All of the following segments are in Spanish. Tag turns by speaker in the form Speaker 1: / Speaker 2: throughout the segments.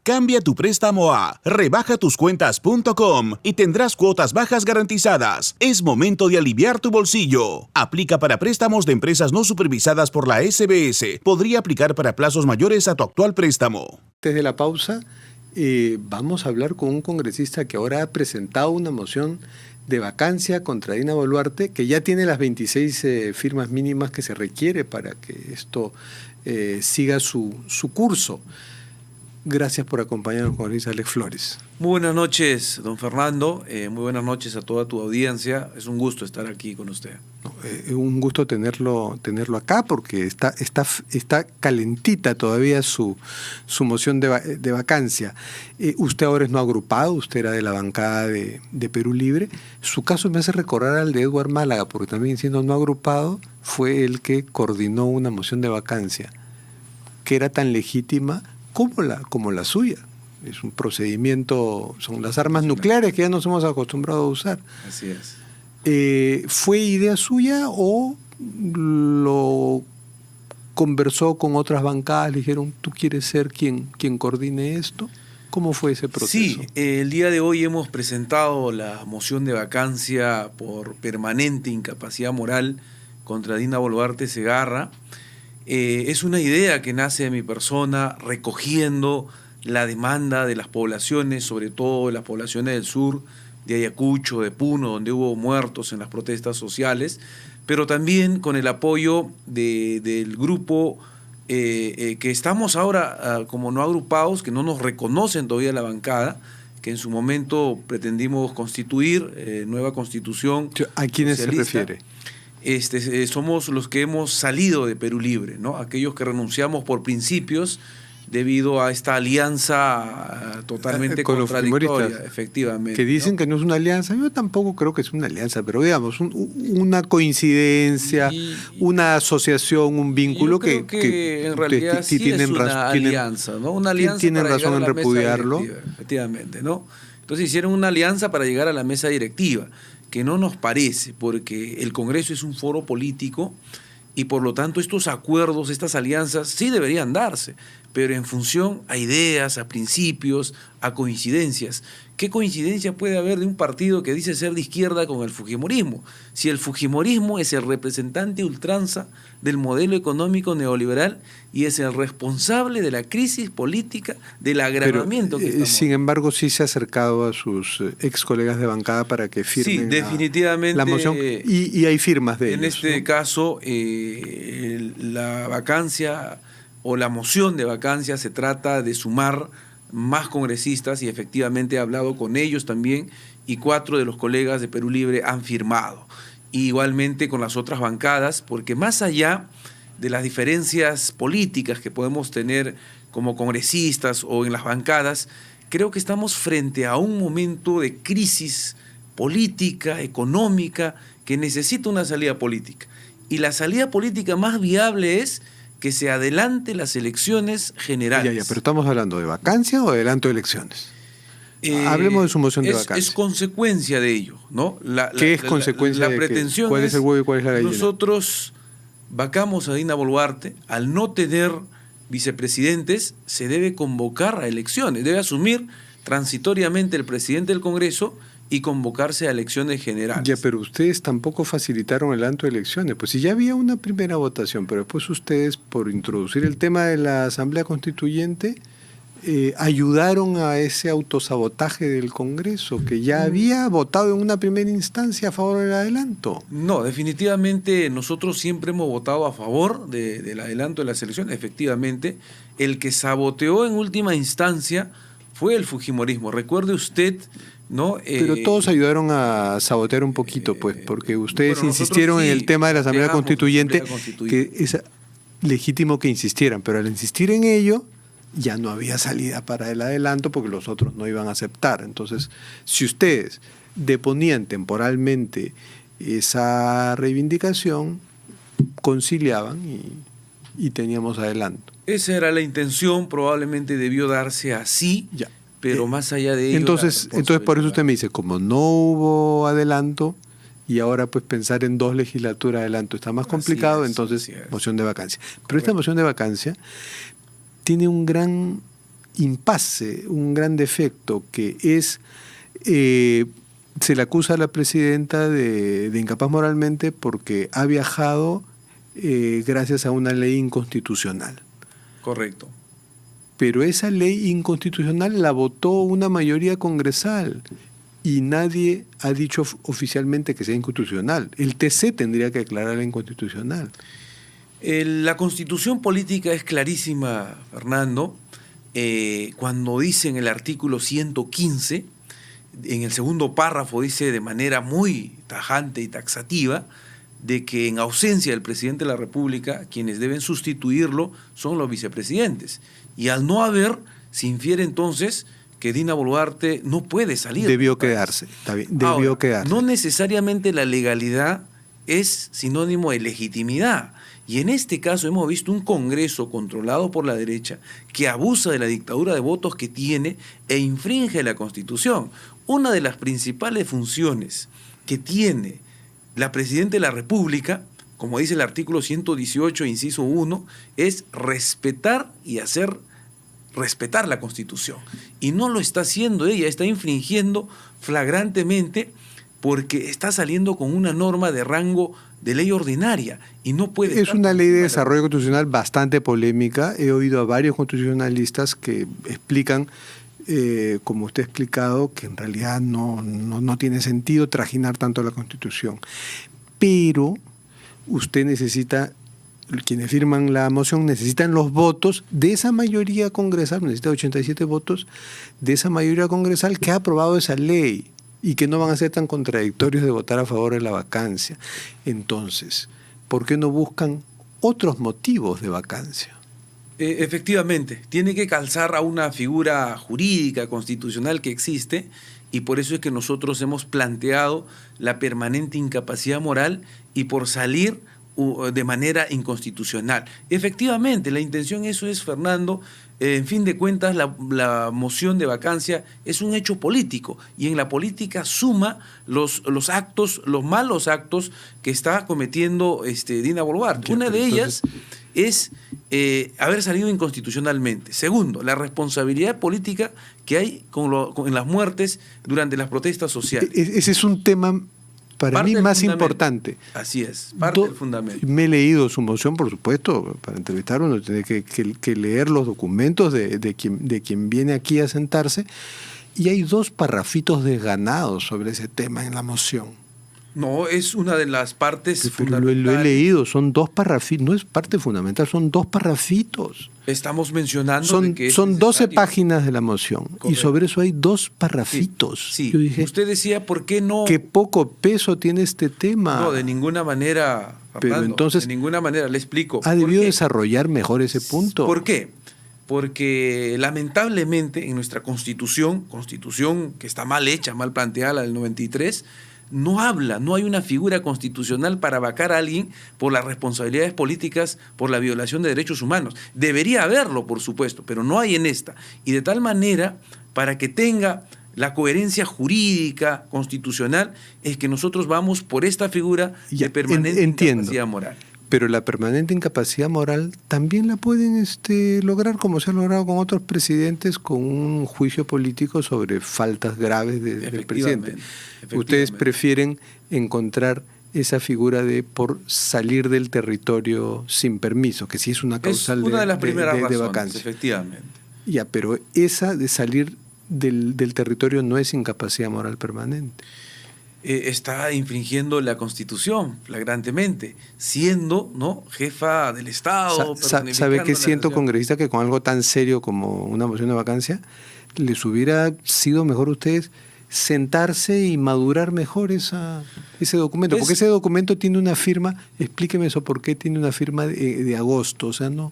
Speaker 1: Cambia tu préstamo a rebajatuscuentas.com y tendrás cuotas bajas garantizadas. Es momento de aliviar tu bolsillo. Aplica para préstamos de empresas no supervisadas por la SBS. Podría aplicar para plazos mayores a tu actual préstamo.
Speaker 2: Desde la pausa, vamos a hablar con un congresista que ahora ha presentado una moción de vacancia contra Dina Boluarte, que ya tiene las 26 firmas mínimas que se requiere para que esto siga su curso. Gracias por acompañarnos, congresista Alex Flores.
Speaker 3: Muy buenas noches, don Fernando. Muy buenas noches a toda tu audiencia. Es un gusto estar aquí con usted.
Speaker 2: Un gusto tenerlo acá porque está calentita todavía su moción de vacancia. Usted ahora es no agrupado, usted era de la bancada de Perú Libre. Su caso me hace recordar al de Edward Málaga, porque también siendo no agrupado fue el que coordinó una moción de vacancia que era tan legítima como la suya. Es un procedimiento, son las armas nucleares que ya nos hemos acostumbrado a usar.
Speaker 3: Así es.
Speaker 2: ¿Fue idea suya o lo conversó con otras bancadas? Le dijeron, ¿tú quieres ser quien coordine esto? ¿Cómo fue ese proceso?
Speaker 3: Sí, el día de hoy hemos presentado la moción de vacancia por permanente incapacidad moral contra Dina Boluarte Segarra. Es una idea que nace de mi persona recogiendo la demanda de las poblaciones, sobre todo las poblaciones del sur, de Ayacucho, de Puno, donde hubo muertos en las protestas sociales, pero también con el apoyo del grupo que estamos ahora como no agrupados, que no nos reconocen todavía la bancada, que en su momento pretendimos constituir, nueva constitución.
Speaker 2: ¿A quiénes se refiere?
Speaker 3: Somos los que hemos salido de Perú Libre, ¿no? Aquellos que renunciamos por principios debido a esta alianza totalmente
Speaker 2: con
Speaker 3: contradictoria, efectivamente.
Speaker 2: Que dicen, ¿no?, que no es una alianza. Yo tampoco creo que es una alianza, pero digamos, una coincidencia, una asociación, un vínculo
Speaker 3: que en realidad sí es una alianza, ¿no? Una alianza
Speaker 2: tienen
Speaker 3: para
Speaker 2: razón en repudiarlo.
Speaker 3: Efectivamente, ¿no? Entonces hicieron una alianza para llegar a la mesa directiva, que no nos parece, porque el Congreso es un foro político y por lo tanto estos acuerdos, estas alianzas sí deberían darse, pero en función a ideas, a principios, a coincidencias. ¿Qué coincidencia puede haber de un partido que dice ser de izquierda con el fujimorismo? Si el fujimorismo es el representante ultranza del modelo económico neoliberal y es el responsable de la crisis política, del agravamiento que estamos.
Speaker 2: Sin embargo, sí se ha acercado a sus ex colegas de bancada para que firmen
Speaker 3: sí, definitivamente,
Speaker 2: la moción y hay firmas de ellos.
Speaker 3: En este
Speaker 2: ¿no?
Speaker 3: caso, la vacancia o la moción de vacancia se trata de sumar más congresistas y efectivamente he hablado con ellos también y 4 de los colegas de Perú Libre han firmado. Y igualmente con las otras bancadas, porque más allá de las diferencias políticas que podemos tener como congresistas o en las bancadas, creo que estamos frente a un momento de crisis política, económica, que necesita una salida política. Y la salida política más viable es que se adelante las elecciones generales.
Speaker 2: Pero ¿estamos hablando de vacancia o de adelanto de elecciones? Hablemos de su moción de vacancia.
Speaker 3: Es consecuencia de ello, ¿no?
Speaker 2: ¿Qué es consecuencia de
Speaker 3: pretensión?
Speaker 2: ¿Cuál es el huevo y cuál es la gallina?
Speaker 3: Nosotros vacamos a Dina Boluarte. Al no tener vicepresidentes, se debe convocar a elecciones. Debe asumir transitoriamente el presidente del Congreso y convocarse a elecciones generales.
Speaker 2: Ya, pero ustedes tampoco facilitaron el adelanto de elecciones. Pues si ya había una primera votación, pero después ustedes, por introducir el tema de la Asamblea Constituyente, ayudaron a ese autosabotaje del Congreso, que ya había votado en una primera instancia a favor del adelanto.
Speaker 3: No, definitivamente nosotros siempre hemos votado a favor del adelanto de las elecciones. Efectivamente, el que saboteó en última instancia fue el fujimorismo. Recuerde usted, ¿no?
Speaker 2: Pero todos ayudaron a sabotear un poquito, pues, porque ustedes insistieron en el tema de la Asamblea Constituyente, que es legítimo que insistieran, pero al insistir en ello, ya no había salida para el adelanto porque los otros no iban a aceptar. Entonces, si ustedes deponían temporalmente esa reivindicación, conciliaban y teníamos adelanto.
Speaker 3: Esa era la intención, probablemente debió darse así,
Speaker 2: ya.
Speaker 3: Pero más allá de ello...
Speaker 2: Entonces por eso usted me dice, como no hubo adelanto, y ahora pues pensar en 2 legislaturas adelanto está más complicado, entonces moción de vacancia. Pero esta moción de vacancia tiene un gran impasse, un gran defecto, que es, se le acusa a la presidenta de incapaz moralmente porque ha viajado gracias a una ley inconstitucional.
Speaker 3: Correcto.
Speaker 2: Pero esa ley inconstitucional la votó una mayoría congresal y nadie ha dicho oficialmente que sea inconstitucional. El TC tendría que declararla inconstitucional.
Speaker 3: La constitución política es clarísima, Fernando, cuando dice en el artículo 115, en el segundo párrafo dice de manera muy tajante y taxativa, de que en ausencia del presidente de la República, quienes deben sustituirlo son los vicepresidentes. Y al no haber, se infiere entonces que Dina Boluarte no puede salir.
Speaker 2: Debió quedarse, está bien, debió quedarse.
Speaker 3: No necesariamente la legalidad es sinónimo de legitimidad. Y en este caso hemos visto un Congreso controlado por la derecha que abusa de la dictadura de votos que tiene e infringe la Constitución. Una de las principales funciones que tiene la Presidenta de la República, como dice el artículo 118, inciso 1, es respetar y hacer respetar la Constitución. Y no lo está haciendo ella, está infringiendo flagrantemente porque está saliendo con una norma de rango de ley ordinaria y no puede...
Speaker 2: Es una ley de desarrollo constitucional bastante polémica. He oído a varios constitucionalistas que explican, como usted ha explicado, que en realidad no tiene sentido trajinar tanto la Constitución. Pero usted necesita, quienes firman la moción necesitan los votos de esa mayoría congresal, necesita 87 votos de esa mayoría congresal que ha aprobado esa ley y que no van a ser tan contradictorios de votar a favor de la vacancia. Entonces, ¿por qué no buscan otros motivos de vacancia?
Speaker 3: Efectivamente, tiene que calzar a una figura jurídica, constitucional que existe, y por eso es que nosotros hemos planteado la permanente incapacidad moral y por salir de manera inconstitucional. Efectivamente, la intención eso es, Fernando, en fin de cuentas la moción de vacancia es un hecho político y en la política suma los actos, los malos actos que está cometiendo Dina Boluarte. Una de ellas es haber salido inconstitucionalmente. Segundo, la responsabilidad política que hay en las muertes durante las protestas sociales.
Speaker 2: Ese es un tema para mí más importante.
Speaker 3: Así es, parte del fundamento.
Speaker 2: Me he leído su moción, por supuesto, para entrevistar uno tiene que leer los documentos de quien viene aquí a sentarse, y hay 2 parrafitos desganados sobre ese tema en la moción.
Speaker 3: No, es una de las partes
Speaker 2: fundamentales. Lo he leído, son 2 parrafitos, no es parte fundamental, son 2 parrafitos.
Speaker 3: Estamos mencionando
Speaker 2: son 12 páginas de la moción. Correcto. Y sobre eso hay 2 parrafitos.
Speaker 3: Sí.
Speaker 2: Yo dije,
Speaker 3: usted decía, ¿por qué no?
Speaker 2: Qué poco peso tiene este tema.
Speaker 3: No, de ninguna manera, Fernando,
Speaker 2: pero entonces,
Speaker 3: de ninguna manera, le explico.
Speaker 2: ¿Ha debido desarrollar mejor ese punto?
Speaker 3: ¿Por qué? Porque lamentablemente en nuestra constitución que está mal hecha, mal planteada, la del 93, no hay una figura constitucional para vacar a alguien por las responsabilidades políticas, por la violación de derechos humanos. Debería haberlo, por supuesto, pero no hay en esta. Y de tal manera, para que tenga la coherencia jurídica, constitucional, es que nosotros vamos por esta figura de permanente incapacidad moral.
Speaker 2: Pero la permanente incapacidad moral también la pueden lograr, como se ha logrado con otros presidentes, con un juicio político sobre faltas graves del presidente. Ustedes prefieren encontrar esa figura de por salir del territorio sin permiso, que sí es una causal
Speaker 3: es una de las primeras razones,
Speaker 2: vacancia.
Speaker 3: Efectivamente.
Speaker 2: Ya, pero esa de salir del territorio no es incapacidad moral permanente.
Speaker 3: Está infringiendo la Constitución flagrantemente, siendo jefa del Estado.
Speaker 2: ¿Sabe qué siento, congresista, que con algo tan serio como una moción de vacancia les hubiera sido mejor a ustedes sentarse y madurar mejor ese documento? Porque ese documento tiene una firma, explíqueme eso, ¿por qué tiene una firma de agosto? O sea, no...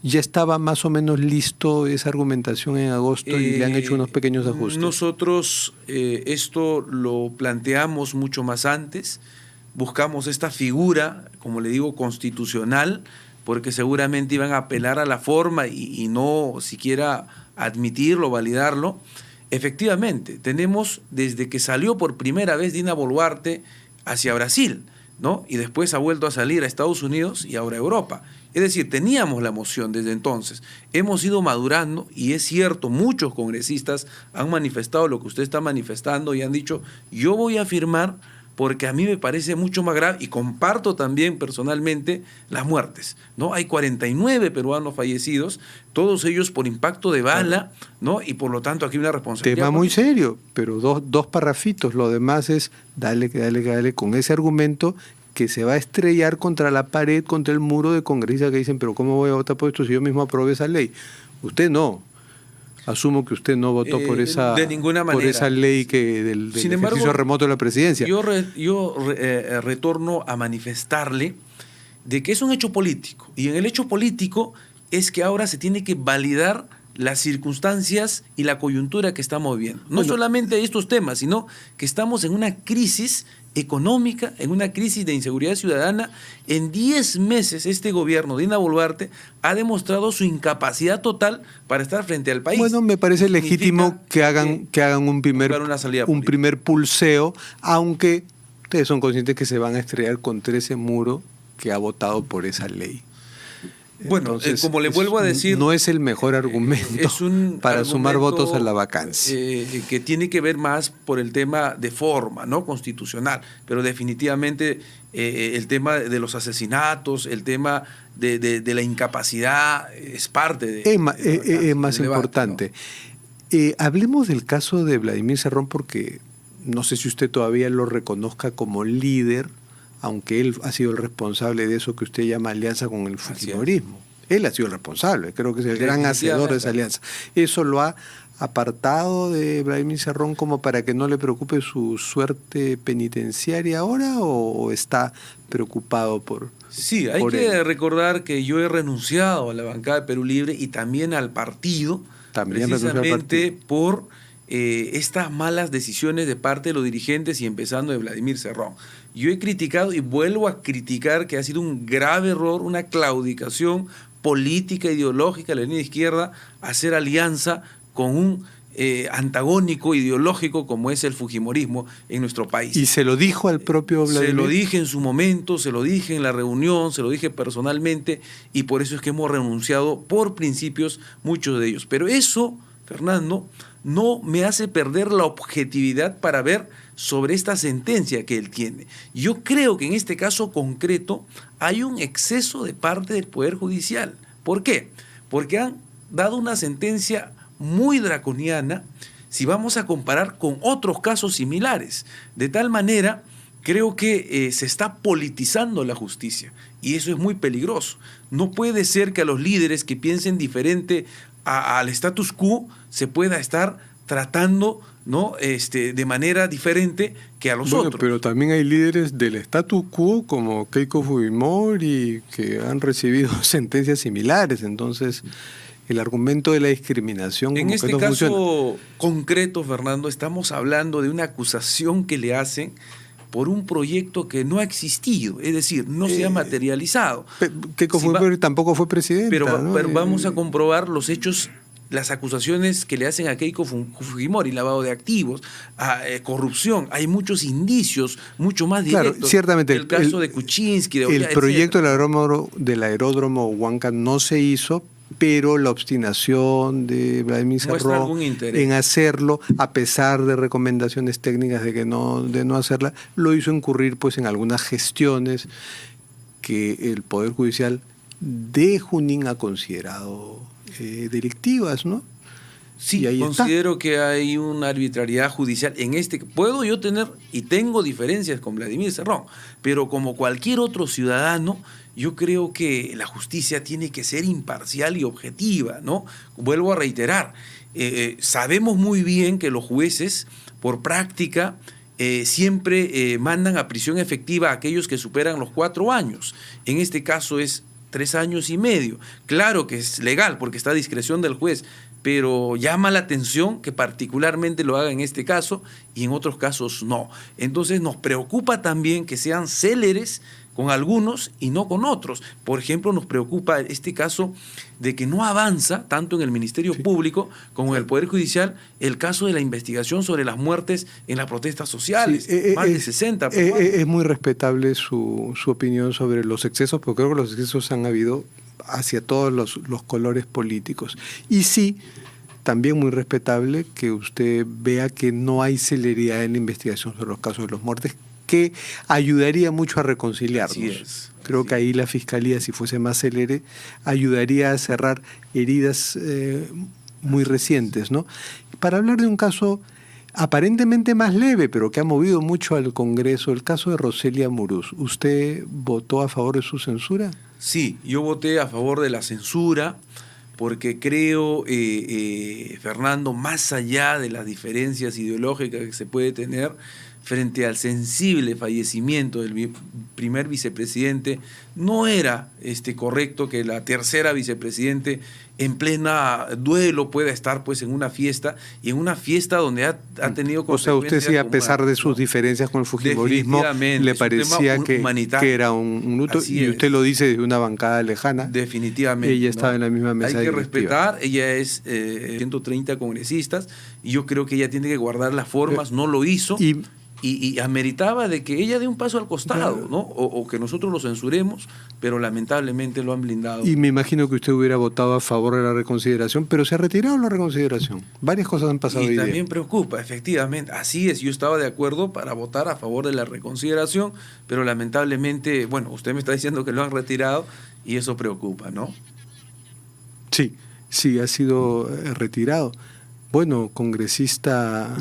Speaker 2: ¿Ya estaba más o menos listo esa argumentación en agosto y le han hecho unos pequeños ajustes?
Speaker 3: Nosotros esto lo planteamos mucho más antes, buscamos esta figura, como le digo, constitucional, porque seguramente iban a apelar a la forma y no siquiera admitirlo, validarlo. Efectivamente, tenemos desde que salió por primera vez Dina Boluarte hacia Brasil, ¿no? Y después ha vuelto a salir a Estados Unidos y ahora a Europa. Es decir, teníamos la moción desde entonces, hemos ido madurando y es cierto, muchos congresistas han manifestado lo que usted está manifestando y han dicho, yo voy a firmar porque a mí me parece mucho más grave y comparto también personalmente las muertes, ¿no? Hay 49 peruanos fallecidos, todos ellos por impacto de bala, ¿no? Y por lo tanto aquí hay una responsabilidad.
Speaker 2: Tema muy serio, pero dos parrafitos, lo demás es dale con ese argumento que se va a estrellar contra la pared, contra el muro de congresistas que dicen, pero ¿cómo voy a votar por esto si yo mismo aprobé esa ley? Usted no. Asumo que usted no votó por esa,
Speaker 3: de ninguna manera.
Speaker 2: por esa ley que del
Speaker 3: Sin embargo,
Speaker 2: ejercicio remoto de la presidencia.
Speaker 3: Yo retorno a manifestarle de que es un hecho político. Y en el hecho político es que ahora se tiene que validar las circunstancias y la coyuntura que estamos viviendo. No solamente estos temas, sino que estamos en una crisis económica, en una crisis de inseguridad ciudadana. En 10 meses este gobierno de Dina Boluarte ha demostrado su incapacidad total para estar frente al país.
Speaker 2: Bueno, me parece legítimo que hagan un primer pulseo, aunque ustedes son conscientes que se van a estrellar contra ese muro que ha votado por esa ley.
Speaker 3: Bueno, entonces, como le vuelvo a decir,
Speaker 2: no es el mejor argumento para sumar votos a la vacancia.
Speaker 3: Que tiene que ver más por el tema de forma, ¿no? Constitucional, pero definitivamente el tema de los asesinatos, el tema de la incapacidad es parte de...
Speaker 2: Es más importante. ¿No? Hablemos del caso de Vladimir Cerrón, porque no sé si usted todavía lo reconozca como líder, aunque él ha sido el responsable de eso que usted llama alianza con el fujimorismo. Él ha sido el responsable, creo que es el gran hacedor de esa alianza. ¿Eso lo ha apartado de Vladimir Cerrón como para que no le preocupe su suerte penitenciaria ahora, o está preocupado por...
Speaker 3: Sí, hay que recordar que yo he renunciado a la bancada de Perú Libre y también al partido, precisamente por estas malas decisiones de parte de los dirigentes y empezando de Vladimir Cerrón. Yo he criticado y vuelvo a criticar que ha sido un grave error, una claudicación política, ideológica de la línea izquierda, hacer alianza con un antagónico ideológico como es el fujimorismo en nuestro país.
Speaker 2: ¿Y se lo dijo al propio Vladimir?
Speaker 3: Se lo dije en su momento, se lo dije en la reunión, se lo dije personalmente, y por eso es que hemos renunciado por principios muchos de ellos. Pero eso, Fernando, no me hace perder la objetividad para ver sobre esta sentencia que él tiene. Yo creo que en este caso concreto hay un exceso de parte del Poder Judicial. ¿Por qué? Porque han dado una sentencia muy draconiana si vamos a comparar con otros casos similares. De tal manera, creo que se está politizando la justicia y eso es muy peligroso. No puede ser que a los líderes que piensen diferente al status quo se pueda estar tratando, ¿no? De manera diferente que a los otros.
Speaker 2: Pero también hay líderes del status quo como Keiko Fujimori que han recibido sentencias similares. Entonces, el argumento de la discriminación...
Speaker 3: En este
Speaker 2: no
Speaker 3: caso
Speaker 2: funciona.
Speaker 3: concreto, Fernando, estamos hablando de una acusación que le hacen por un proyecto que no ha existido, es decir, no se ha materializado.
Speaker 2: Keiko Fujimori tampoco fue presidenta.
Speaker 3: Pero vamos a comprobar los hechos, las acusaciones que le hacen a Keiko Fujimori, lavado de activos, corrupción. Hay muchos indicios, mucho más directos.
Speaker 2: Claro, ciertamente.
Speaker 3: El caso de Kuczynski, de
Speaker 2: Ollanta, el proyecto del aeródromo Huanca no se hizo, pero la obstinación de Vladimir Cerrón en hacerlo, a pesar de recomendaciones técnicas de no hacerla, lo hizo incurrir pues en algunas gestiones que el Poder Judicial de Junín ha considerado delictivas, ¿no?
Speaker 3: Sí, considero que hay una arbitrariedad judicial en este. Puedo yo tener y tengo diferencias con Vladimir Cerrón, pero como cualquier otro ciudadano, yo creo que la justicia tiene que ser imparcial y objetiva, ¿no? Vuelvo a reiterar, sabemos muy bien que los jueces, por práctica, siempre mandan a prisión efectiva a aquellos que superan los 4 años. En este caso es 3 años y medio. Claro que es legal porque está a discreción del juez, pero llama la atención que particularmente lo haga en este caso y en otros casos no. Entonces nos preocupa también que sean céleres con algunos y no con otros. Por ejemplo, nos preocupa este caso de que no avanza tanto en el Ministerio Público como en el Poder Judicial el caso de la investigación sobre las muertes en las protestas sociales. Más de 60.
Speaker 2: Es muy respetable su opinión sobre los excesos, porque creo que los excesos han habido hacia todos los colores políticos. Y sí, también muy respetable que usted vea que no hay celeridad en la investigación sobre los casos de los muertes, que ayudaría mucho a reconciliarnos.
Speaker 3: Así es.
Speaker 2: Creo que ahí la Fiscalía, si fuese más célere, ayudaría a cerrar heridas muy recientes, ¿no? Para hablar de un caso aparentemente más leve, pero que ha movido mucho al Congreso, el caso de Roselia Murús. ¿Usted votó a favor de su censura?
Speaker 3: Sí, yo voté a favor de la censura porque creo, Fernando, más allá de las diferencias ideológicas que se puede tener, frente al sensible fallecimiento del primer vicepresidente, no era correcto que la tercera vicepresidente en plena duelo pueda estar pues en una fiesta, y en una fiesta donde ha tenido consecuencias.
Speaker 2: O sea, usted sí, a pesar de sus
Speaker 3: ¿no?
Speaker 2: diferencias con el fujimorismo, le parecía que era un luto, y usted lo dice desde una bancada lejana.
Speaker 3: Definitivamente.
Speaker 2: Ella estaba en la misma mesa
Speaker 3: Hay que
Speaker 2: directiva.
Speaker 3: respetar, ella es 130 congresistas, y yo creo que ella tiene que guardar las formas, no lo hizo. Y ameritaba de que ella dé un paso al costado, ¿no? O que nosotros lo censuremos, pero lamentablemente lo han blindado.
Speaker 2: Y me imagino que usted hubiera votado a favor de la reconsideración, pero se ha retirado la reconsideración. Varias cosas han pasado hoy
Speaker 3: Y también
Speaker 2: día.
Speaker 3: preocupa, efectivamente. Así es, yo estaba de acuerdo para votar a favor de la reconsideración, pero lamentablemente, bueno, usted me está diciendo que lo han retirado y eso preocupa, ¿no?
Speaker 2: Sí, ha sido retirado. Bueno, congresista...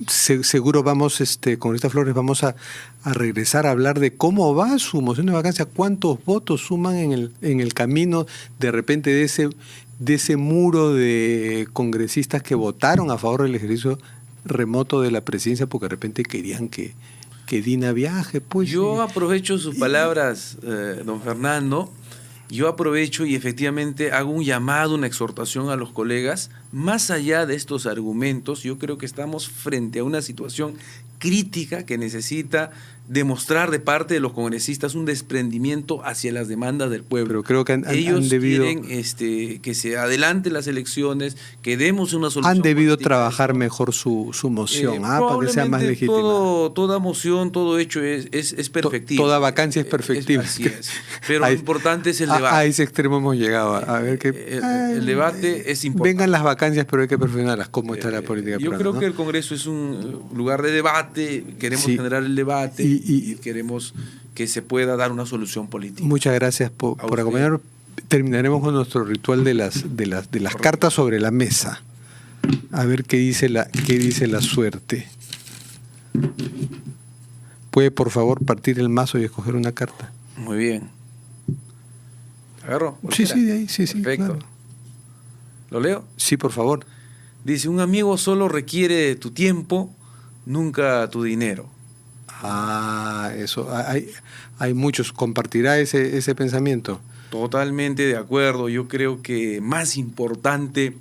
Speaker 2: seguro vamos, congresista Flores, vamos a regresar a hablar de cómo va su moción de vacancia, cuántos votos suman en el camino de repente de ese muro de congresistas que votaron a favor del ejercicio remoto de la presidencia porque de repente querían que Dina viaje. Pues,
Speaker 3: yo aprovecho sus palabras, don Fernando. Yo aprovecho y efectivamente hago un llamado, una exhortación a los colegas. Más allá de estos argumentos, yo creo que estamos frente a una situación crítica que necesita demostrar de parte de los congresistas un desprendimiento hacia las demandas del pueblo.
Speaker 2: Pero creo que
Speaker 3: ellos
Speaker 2: han debido,
Speaker 3: quieren que se adelanten las elecciones, que demos una solución.
Speaker 2: Han debido trabajar mejor su moción, para que sea más legítima.
Speaker 3: Toda moción, todo hecho es perfectible.
Speaker 2: Toda vacancia es perfectible.
Speaker 3: Así es. Pero lo importante es el debate.
Speaker 2: A ese extremo hemos llegado. A ver qué.
Speaker 3: El debate es importante.
Speaker 2: Vengan las vacancias, pero hay que perfeccionarlas. ¿Cómo está la política?
Speaker 3: Yo creo que el Congreso es un lugar de debate. Queremos generar el debate y queremos que se pueda dar una solución política.
Speaker 2: Muchas gracias por acompañarnos. Terminaremos con nuestro ritual de las cartas sobre la mesa. A ver qué dice la suerte. ¿Puede, por favor, partir el mazo y escoger una carta?
Speaker 3: Muy bien. ¿Agarro?
Speaker 2: Sí, de ahí, sí.
Speaker 3: Perfecto.
Speaker 2: Claro.
Speaker 3: ¿Lo leo?
Speaker 2: Sí, por favor.
Speaker 3: Dice, un amigo solo requiere de tu tiempo, nunca tu dinero.
Speaker 2: Eso. Hay muchos. ¿Compartirá ese pensamiento?
Speaker 3: Totalmente de acuerdo. Yo creo que más importante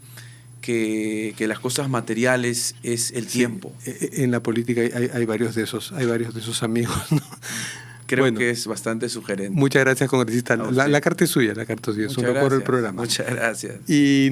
Speaker 3: que las cosas materiales es el tiempo.
Speaker 2: En la política hay varios de esos amigos, ¿no?
Speaker 3: Creo que es bastante sugerente.
Speaker 2: Muchas gracias, congresista. La carta es suya, es un honor por el programa.
Speaker 3: Muchas gracias.
Speaker 2: Y